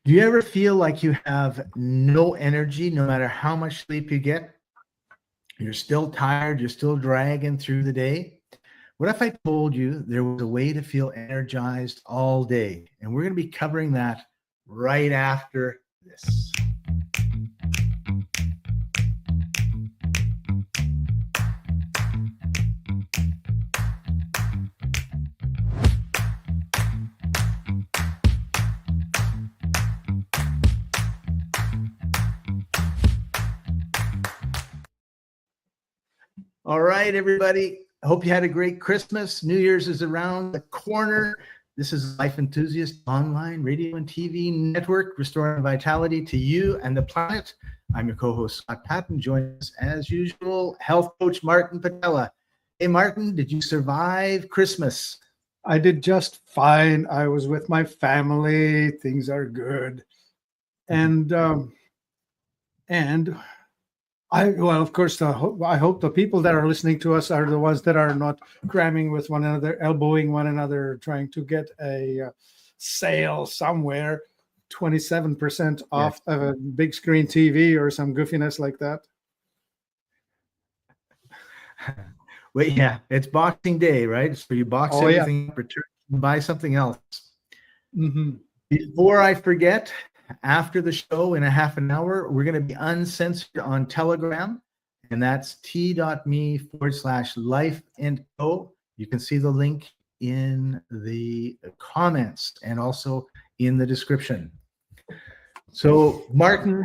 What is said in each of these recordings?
Do you ever feel like you have no energy no matter how much sleep you get? You're still tired, you're still dragging through the day? What if I told you there was a way to feel energized all day? And we're going to be covering that right after this. All right, everybody. I hope you had a great Christmas. New Year's is around the corner. This is Life Enthusiast online radio and TV network, restoring vitality to you and the planet. I'm your co-host, Scott Patton. Joining us as usual, health coach Martin Patella. Hey, Martin, did you survive Christmas? I did just fine. I was with my family. Things are good. And of course, I hope the people that are listening to us are the ones that are not cramming with one another, elbowing one another, trying to get a sale somewhere, 27% off of a big screen TV or some goofiness like that. Well, yeah, it's Boxing Day, right? So you box everything up, return, and buy something else. Mm-hmm. Before I forget, after the show in a half an hour, we're going to be uncensored on Telegram, and that's t.me/life-and-co. You can see the link in the comments and also in the description. So, Martin,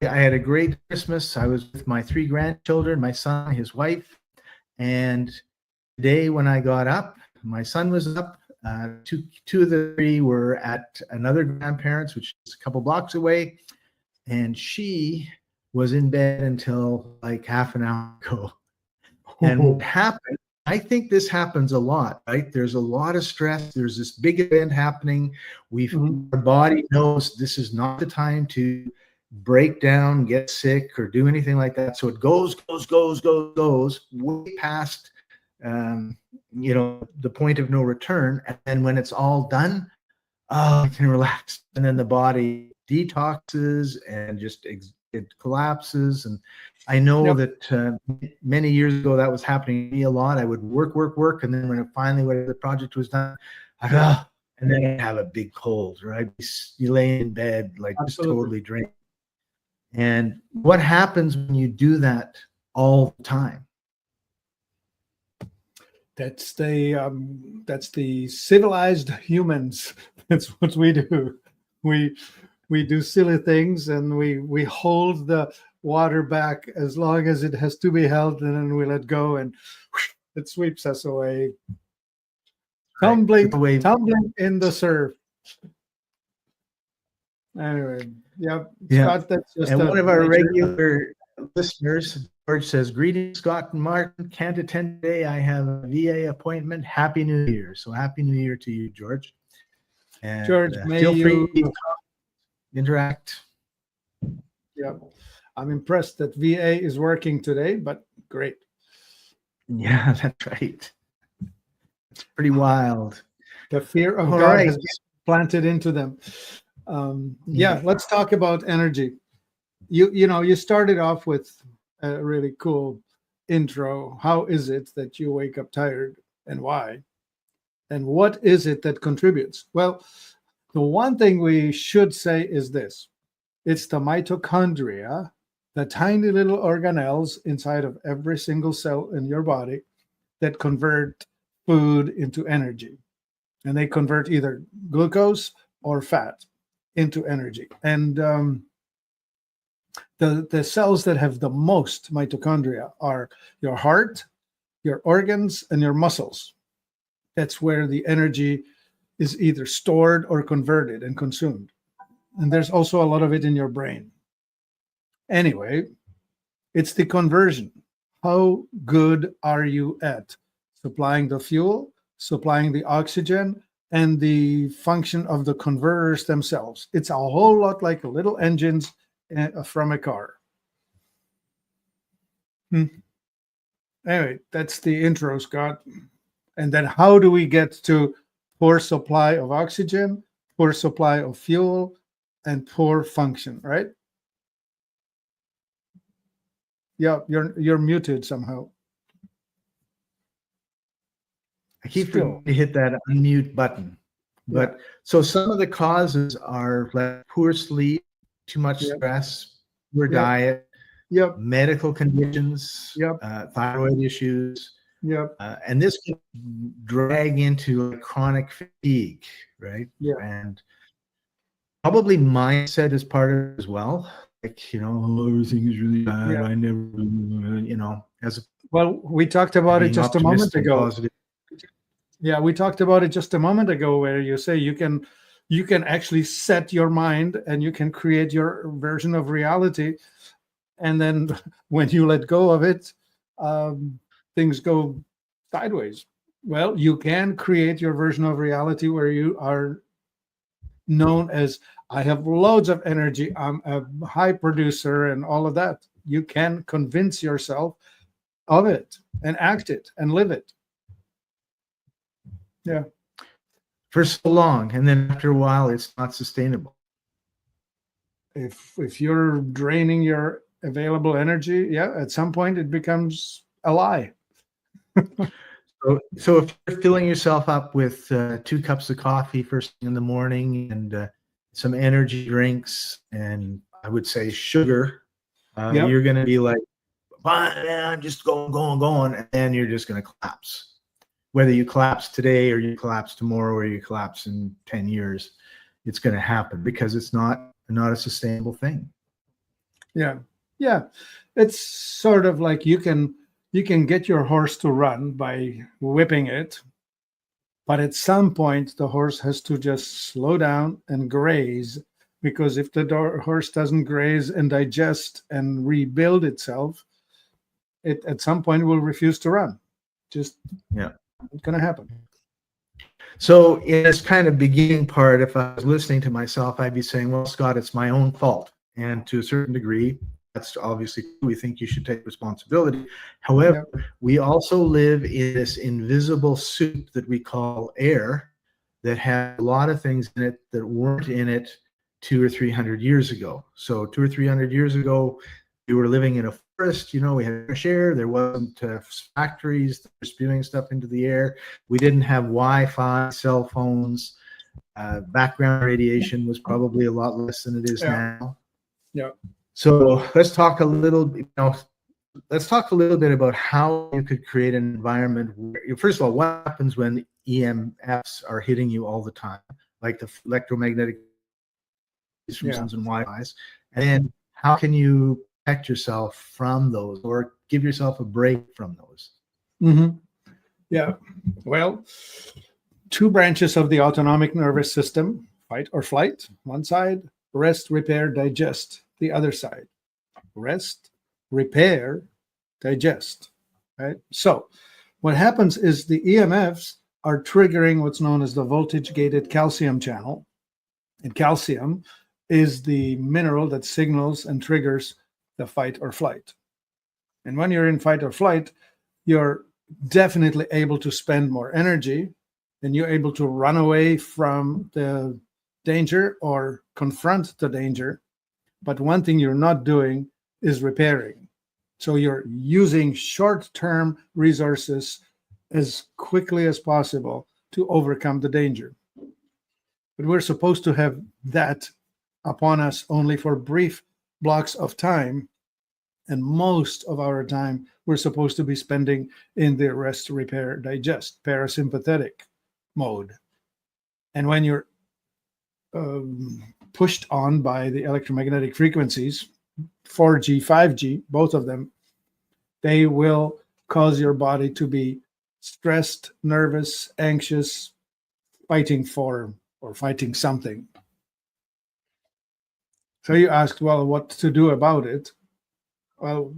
I had a great Christmas. I was with my 3 grandchildren, my son, his wife, and today when I got up, my son was up. Two of the 3 were at another grandparent's, which is a couple blocks away, and she was in bed until like half an hour ago. And what happened, I think this happens a lot, right? There's a lot of stress. There's this big event happening. Our body knows this is not the time to break down, get sick, or do anything like that. So it goes way past the point of no return. And then when it's all done, I can relax. And then the body detoxes and just it collapses. And I know that many years ago that was happening to me a lot. I would work. And then when the project was done, and then I'd have a big cold, or I'd be laying in bed, like just totally drained. And what happens when you do that all the time? That's the civilized humans. That's what we do. We do silly things, and we hold the water back as long as it has to be held, and then we let go, and it sweeps us away, tumbling in the surf. Anyway, Scott, that's just. And one of our regular listeners, George, says, "Greetings, Scott and Martin. Can't attend today. I have a VA appointment. Happy New Year." So happy New Year to you, George. And George, feel free to interact. Yeah, I'm impressed that VA is working today, but great. Yeah, that's right. It's pretty wild. The fear of God has been planted into them. Let's talk about energy. You started off with a really cool intro. How is it that you wake up tired, and why? And what is it that contributes? Well, the one thing we should say is this. It's the mitochondria, the tiny little organelles inside of every single cell in your body that convert food into energy. And they convert either glucose or fat into energy. And the cells that have the most mitochondria are your heart, your organs, and your muscles. That's where the energy is either stored or converted and consumed. And there's also a lot of it in your brain. Anyway, it's the conversion. How good are you at supplying the fuel, supplying the oxygen, and the function of the converters themselves? It's a whole lot like little engines from a car. Anyway, that's the intro, Scott. And then how do we get to poor supply of oxygen, poor supply of fuel, and poor function, right? Yeah, you're muted somehow. I keep Still. forgetting to hit that unmute button. But so some of the causes are like poor sleep, too much stress, poor diet, medical conditions, thyroid issues. And this can drag into chronic fatigue, right? And probably mindset is part of it as well. Like, you know, oh, everything is really bad. I never, you know, well, we talked about it just a moment ago. Positive. Yeah, we talked about it just a moment ago, where you say you can actually set your mind and you can create your version of reality, and then when you let go of it, things go sideways. Well, you can create your version of reality where you are known as, I have loads of energy, I'm a high producer and all of that. You can convince yourself of it and act it and live it. Yeah. For so long, and then after a while, it's not sustainable. If you're draining your available energy, at some point it becomes a lie. So if you're filling yourself up with 2 cups of coffee first thing in the morning and some energy drinks and I would say sugar, you're going to be like, I'm just going, and then you're just going to collapse. Whether you collapse today or you collapse tomorrow or you collapse in 10 years, it's going to happen because it's not a sustainable thing. Yeah. It's sort of like you can get your horse to run by whipping it, but at some point the horse has to just slow down and graze, because if the horse doesn't graze and digest and rebuild itself, it at some point will refuse to run. Just it's going to happen. So in this kind of beginning part, if I was listening to myself, I'd be saying, well, Scott, it's my own fault. And to a certain degree, that's obviously, we think you should take responsibility. However, we also live in this invisible soup that we call air that has a lot of things in it that weren't in it 200 or 300 years ago. So 200 or 300 years ago, we were living in a forest, you know, we had fresh air, there wasn't factories that were spewing stuff into the air. We didn't have Wi-Fi, cell phones, background radiation was probably a lot less than it is now. So let's talk a little bit about how you could create an environment where, first of all, what happens when EMFs are hitting you all the time, like the electromagnetic from suns and Wi-Fi's, and then how can you protect yourself from those or give yourself a break from those? Yeah, well, 2 branches of the autonomic nervous system: fight or flight, one side; rest, repair, digest, the other side. Rest, repair, digest, right? So what happens is the EMFs are triggering what's known as the voltage-gated calcium channel. And calcium is the mineral that signals and triggers the fight or flight. And when you're in fight or flight, you're definitely able to spend more energy, and you're able to run away from the danger or confront the danger. But one thing you're not doing is repairing. So you're using short-term resources as quickly as possible to overcome the danger. But we're supposed to have that upon us only for brief blocks of time. And most of our time we're supposed to be spending in the rest, repair, digest, parasympathetic mode. And when you're pushed on by the electromagnetic frequencies, 4G, 5G, both of them, they will cause your body to be stressed, nervous, anxious, fighting for or fighting something. So you asked, well, what to do about it? Well,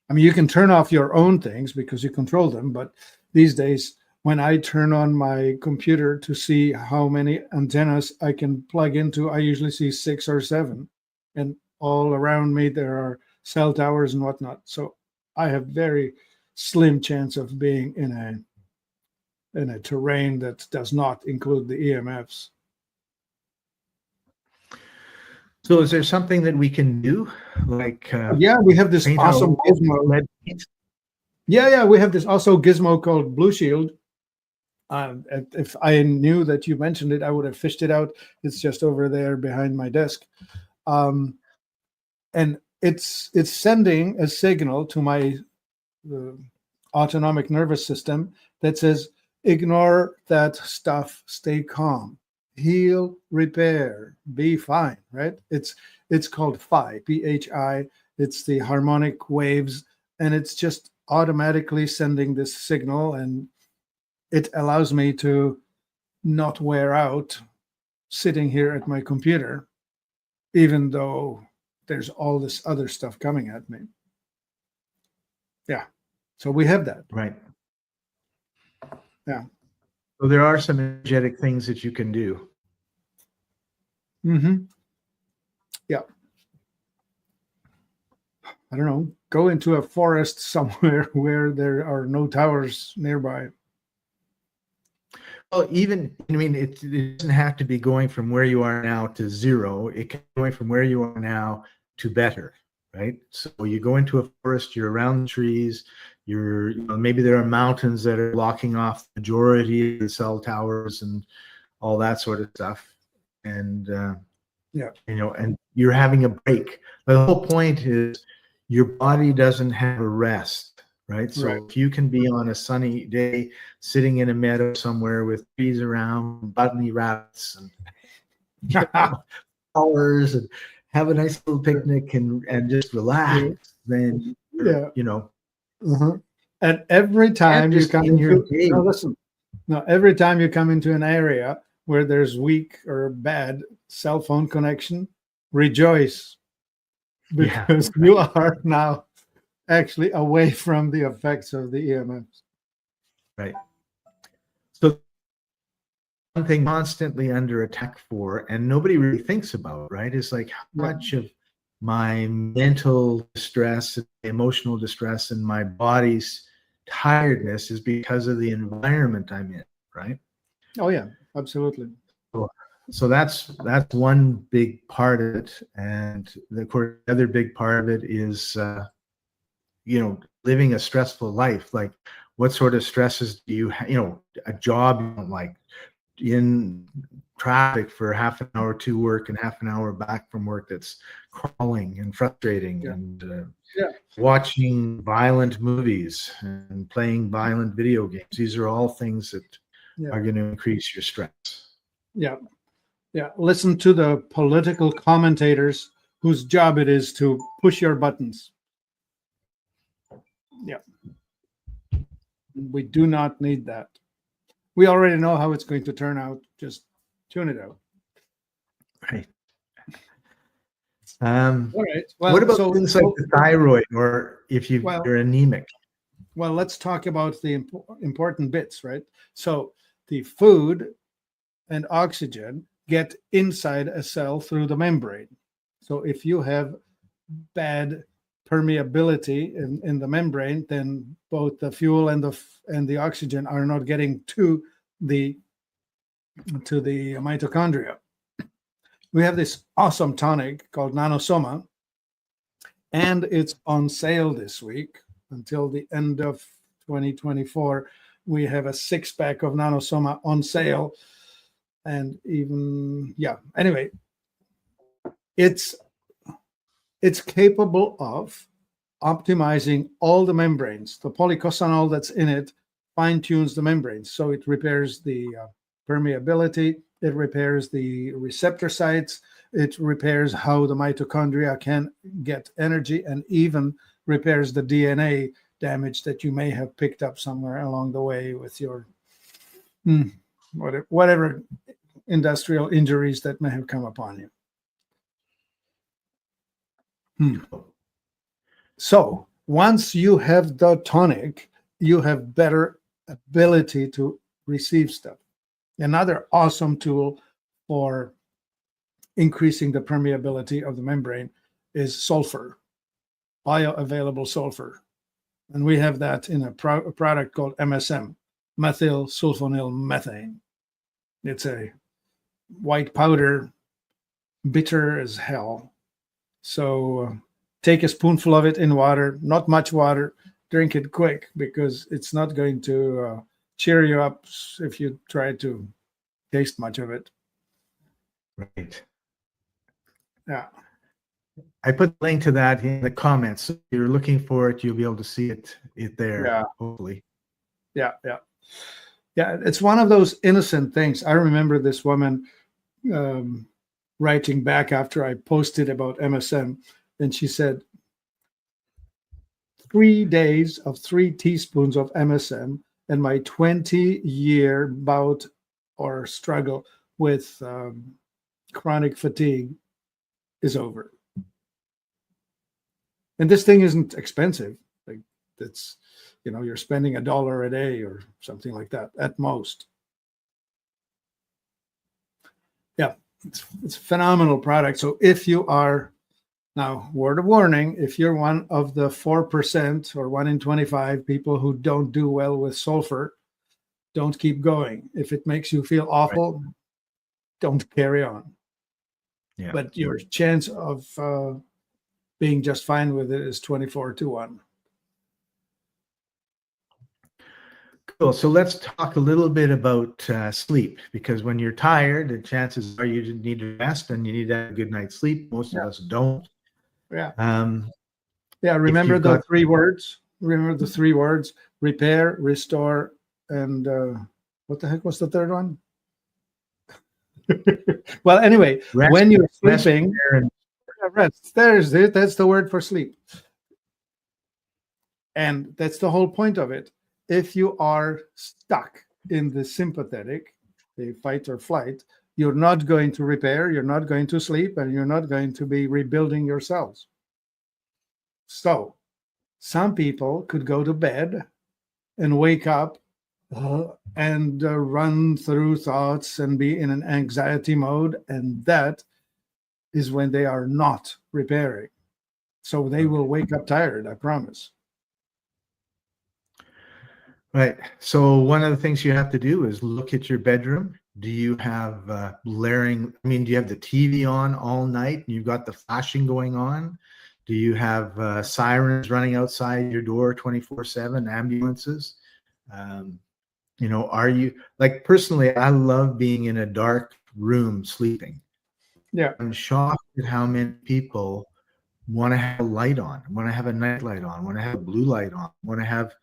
I mean, you can turn off your own things because you control them. But these days, when I turn on my computer to see how many antennas I can plug into, I usually see 6 or 7. And all around me, there are cell towers and whatnot. So I have very slim chance of being in a terrain that does not include the EMFs. So is there something that we can do, like Yeah, we have this paint our awesome walls with gizmo. lead paint? Yeah, we have this also gizmo called Blue Shield. If I knew that you mentioned it, I would have fished it out. It's just over there behind my desk. And it's sending a signal to my autonomic nervous system that says, ignore that stuff, stay calm, heal, repair, be fine, right? It's called phi, PHI. It's the harmonic waves, and it's just automatically sending this signal, and it allows me to not wear out sitting here at my computer, even though there's all this other stuff coming at me. Yeah. So we have that. Right. Yeah. So there are some energetic things that you can do. Mm-hmm. Yeah. I don't know. Go into a forest somewhere where there are no towers nearby. Well, even, I mean, it doesn't have to be going from where you are now to zero. It can be going from where you are now to better, right? So you go into a forest, you're around the trees, maybe there are mountains that are blocking off the majority of the cell towers and all that sort of stuff. And, and you're having a break. The whole point is your body doesn't have a rest. Right. So if you can be on a sunny day sitting in a meadow somewhere with trees around, bunny rabbits and flowers, and have a nice little picnic and just relax, then And every time you come into every time you come into an area where there's weak or bad cell phone connection, rejoice, because you are now actually away from the effects of the EMFs. Right. So one thing constantly under attack for, and nobody really thinks about, right, is like how much of my mental distress, emotional distress, and my body's tiredness is because of the environment I'm in, right? Oh yeah, absolutely. So that's one big part of it, and of course the other big part of it is living a stressful life. Like, what sort of stresses do you have? A job you don't like, in traffic for half an hour to work and half an hour back from work that's crawling and frustrating, and watching violent movies and playing violent video games. These are all things that are going to increase your stress. Yeah. Listen to the political commentators whose job it is to push your buttons. Yeah. We do not need that. We already know how it's going to turn out. Just tune it out. Right. All right. Well, what about things like the thyroid, or if you're anemic? Well, let's talk about the important bits, right? So the food and oxygen get inside a cell through the membrane. So if you have bad permeability in the membrane, then both the fuel and the oxygen are not getting to the mitochondria. We have this awesome tonic called Nanosoma, and it's on sale this week until the end of 2024. We have a 6-pack of Nanosoma on sale, and anyway, it's capable of optimizing all the membranes. The polycosanol that's in it fine-tunes the membranes, so it repairs the permeability, it repairs the receptor sites, it repairs how the mitochondria can get energy, and even repairs the DNA damage that you may have picked up somewhere along the way with your whatever industrial injuries that may have come upon you. So once you have the tonic, you have better ability to receive stuff. Another awesome tool for increasing the permeability of the membrane is sulfur, bioavailable sulfur. And we have that in a product called MSM, methyl sulfonyl methane. It's a white powder bitter as hell. So take a spoonful of it in water, not much water. Drink it quick because it's not going to cheer you up if you try to taste much of it. Right. Yeah. I put the link to that in the comments. So if you're looking for it, you'll be able to see it there, Yeah. hopefully. Yeah. It's one of those innocent things. I remember this woman writing back after I posted about MSM, and she said, 3 days of 3 teaspoons of MSM, and my 20-year bout or struggle with chronic fatigue is over. And this thing isn't expensive. Like, it's, you're spending $1 a day or something like that at most. Yeah, it's a phenomenal product. So if you are, now, word of warning, if you're one of the 4% or 1 in 25 people who don't do well with sulfur, don't keep going. If it makes you feel awful, right, don't carry on. Yeah. But your chance of being just fine with it is 24-1. Cool. So let's talk a little bit about sleep, because when you're tired, the chances are you need to rest and you need to have a good night's sleep. Most of us don't. Yeah. Yeah. Remember the 3 words. Remember the 3 words: repair, restore, and what the heck was the third one? Well, anyway, rest, when you're sleeping, rest. There's it. That's the word for sleep. And that's the whole point of it. If you are stuck in the sympathetic, the fight or flight, you're not going to repair, you're not going to sleep, and you're not going to be rebuilding your cells. So some people could go to bed and wake up and run through thoughts and be in an anxiety mode, and that is when they are not repairing. So they will wake up tired, I promise. Right. So one of the things you have to do is look at your bedroom. Do you have blaring? I mean, do you have the TV on all night and you've got the flashing going on? Do you have sirens running outside your door 24/7, ambulances? Are you, like, personally, I love being in a dark room sleeping. Yeah. I'm shocked at how many people want to have a light on, want to have a night light on, want to have a blue light on, want to have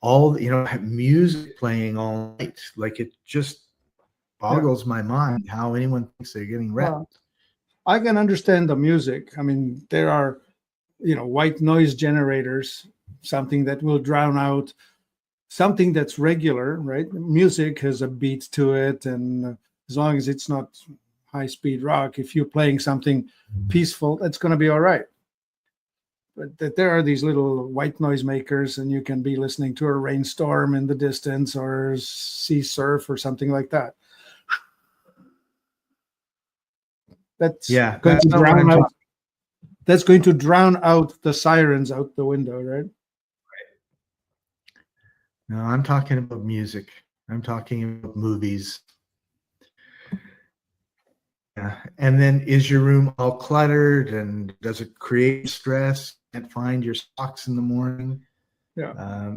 have music playing all night. Like, it just boggles my mind how anyone thinks they're getting rest. Well, I can understand the music. I mean, there are, white noise generators, something that will drown out something that's regular, right? Music has a beat to it, and as long as it's not high-speed rock, if you're playing something peaceful, that's going to be all right. But there are these little white noise makers, and you can be listening to a rainstorm in the distance or sea surf or something like that. That's going to drown out. That's going to drown out the sirens out the window, right? No, I'm talking about music. I'm talking about movies. Yeah. And then, is your room all cluttered, and does it create stress? Can't find your socks in the morning? Yeah.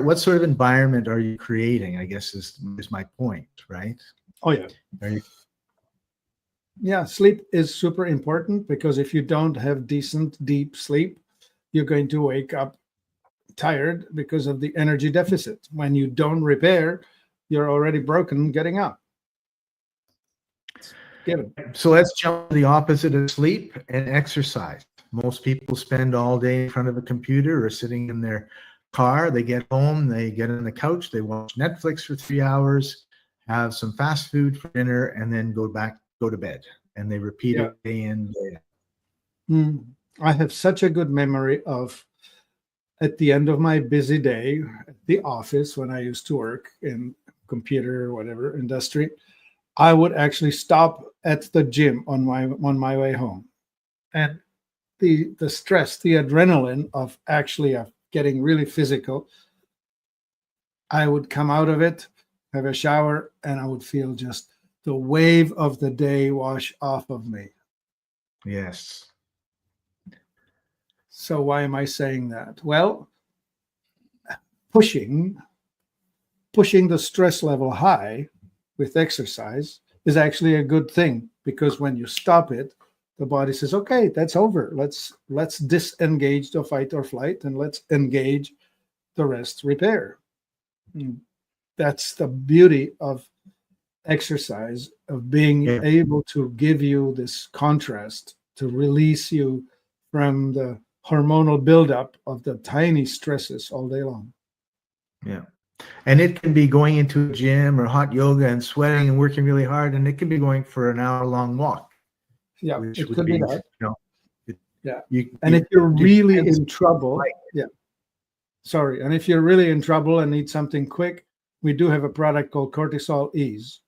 What sort of environment are you creating, I guess is my point, right? Oh, yeah. Yeah, sleep is super important, because if you don't have decent, deep sleep, you're going to wake up tired because of the energy deficit. When you don't repair, you're already broken getting up. So let's jump to the opposite of sleep and exercise. Most people spend all day in front of a computer or sitting in their car. They get home, they get on the couch, they watch Netflix for 3 hours, have some fast food for dinner, and then go to bed. And they repeat it day in, day out. I have such a good memory of, at the end of my busy day at the office, when I used to work in computer or whatever industry, I would actually stop at the gym on my way home. And the stress, the adrenaline of actually getting really physical, I would come out of it, have a shower, and I would feel just the wave of the day wash off of me. Yes. So why am I saying that? Well, pushing the stress level high with exercise is actually a good thing, because when you stop it, the body says, okay, that's over. Let's disengage the fight or flight, and let's engage the rest repair. That's the beauty of exercise, of being able to give you this contrast, to release you from the hormonal buildup of the tiny stresses all day long. Yeah. And it can be going into a gym or hot yoga and sweating and working really hard, and it can be going for an hour-long walk. Yeah, it could be that. Yeah. And if you're really in trouble, sorry, and if you're really in trouble and need something quick, we do have a product called Cortisol Ease.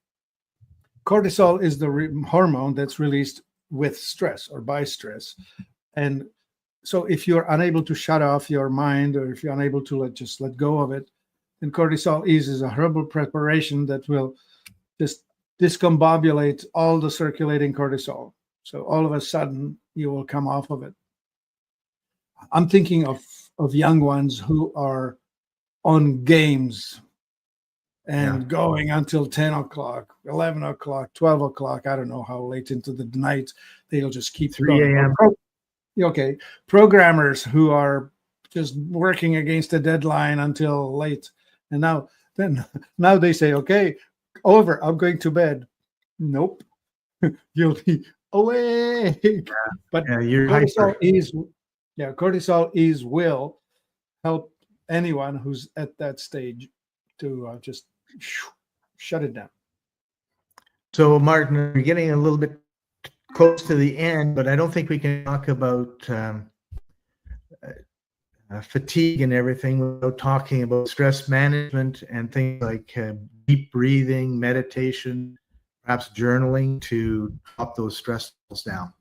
Cortisol is the hormone that's released with stress or by stress. And so if you're unable to shut off your mind, or if you're unable to let go of it, then Cortisol Ease is a herbal preparation that will just discombobulate all the circulating cortisol. So all of a sudden you will come off of it. I'm thinking of young ones who are on games and going until 10 o'clock, 11 o'clock, 12 o'clock. I don't know how late into the night they'll just keep 3 a.m. Okay. Programmers who are just working against a deadline until late. And now they say, okay, over, I'm going to bed. Nope. You'll be awake. But you're Cortisol hyper. Cortisol Ease will help anyone who's at that stage to just shut it down. So, Martin, we're getting a little bit close to the end, but I don't think we can talk about fatigue and everything without talking about stress management and things like deep breathing, meditation, perhaps journaling to drop those stress levels down.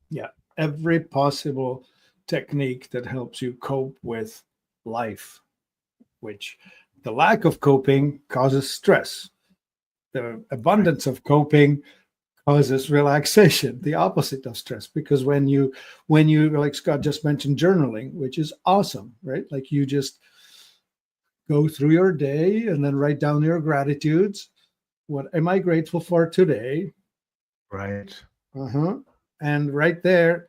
Yeah, every possible technique that helps you cope with life, which the lack of coping causes stress. The abundance of coping causes relaxation, the opposite of stress. Because when you, like Scott just mentioned, journaling, which is awesome, right? Like you just go through your day and then write down your gratitudes. What am I grateful for today? Right. And right there,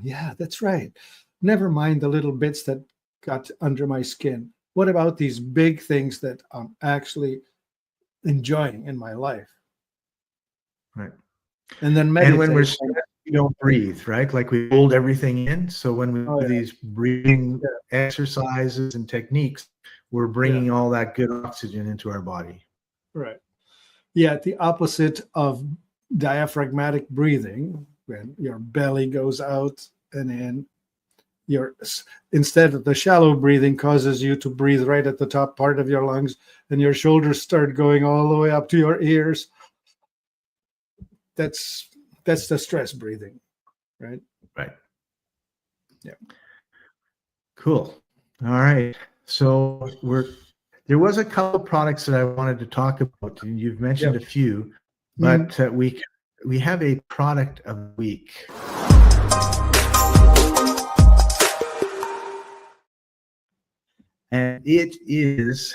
yeah, that's right. Never mind the little bits that got under my skin. What about these big things that I'm actually enjoying in my life? Right. And then meditate. And when we're stressed, we don't breathe, right? Like we hold everything in. So when we do these breathing exercises and techniques, we're bringing all that good oxygen into our body. Right. Yeah, the opposite of diaphragmatic breathing, when your belly goes out and in, instead of the shallow breathing causes you to breathe right at the top part of your lungs, and your shoulders start going all the way up to your ears. That's the stress breathing, right? Right. Yeah. Cool. All right. So there was a couple of products that I wanted to talk about, and you've mentioned a few, but we have a product of the week. And it is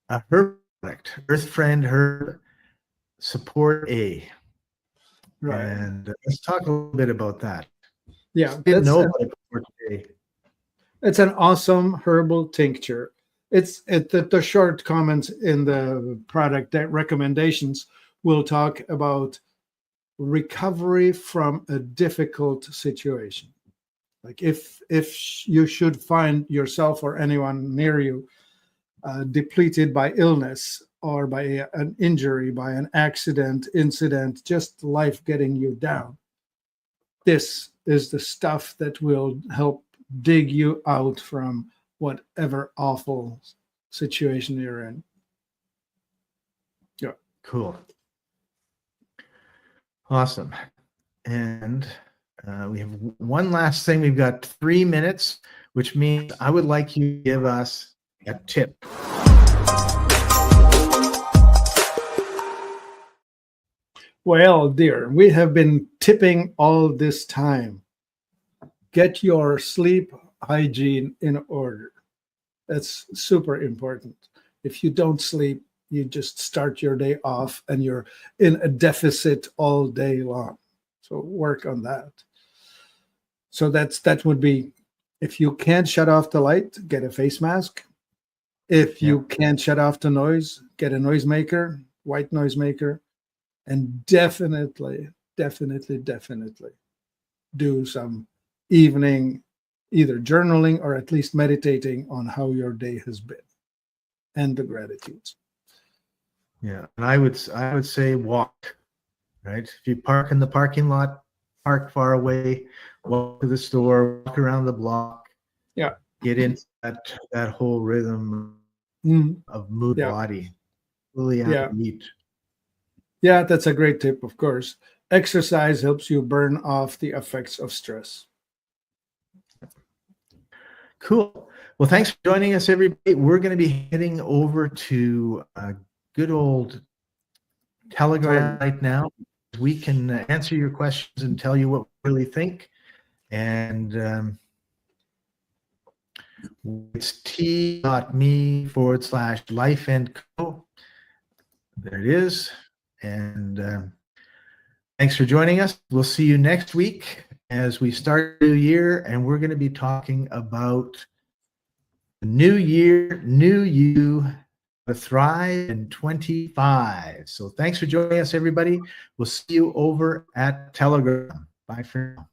a herb product, Earth Friend Herb Support A. Right. And let's talk a little bit about that. Yeah. I didn't know about it before today. It's an awesome herbal tincture. It's the short comments in the product recommendations will talk about recovery from a difficult situation. Like if you should find yourself or anyone near you depleted by illness or by an injury, by an incident, just life getting you down, this is the stuff that will help dig you out from whatever awful situation you're in. Yeah. Cool. Awesome. And we have one last thing. We've got 3 minutes, which means I would like you to give us a tip. Well, dear, we have been tipping all this time. Get your sleep hygiene in order. That's super important. If you don't sleep, you just start your day off and you're in a deficit all day long. So work on that. So that would be, if you can't shut off the light, get a face mask. If you can't shut off the noise, get a noisemaker, white noisemaker, and definitely do some evening either journaling or at least meditating on how your day has been and the gratitudes. Yeah, and I would say walk, right? If you park in the parking lot, park far away, walk to the store, walk around the block. Yeah. Get into that whole rhythm of mood body. Really meet. Yeah, that's a great tip, of course. Exercise helps you burn off the effects of stress. Cool. Well, thanks for joining us, everybody. We're going to be heading over to good old Telegram right now. We can answer your questions and tell you what we really think. And it's t.me/life&co. There it is. And thanks for joining us. We'll see you next week as we start the new year, and we're going to be talking about the new year, new you, to thrive in 25. So thanks for joining us, everybody. We'll see you over at Telegram. Bye for now.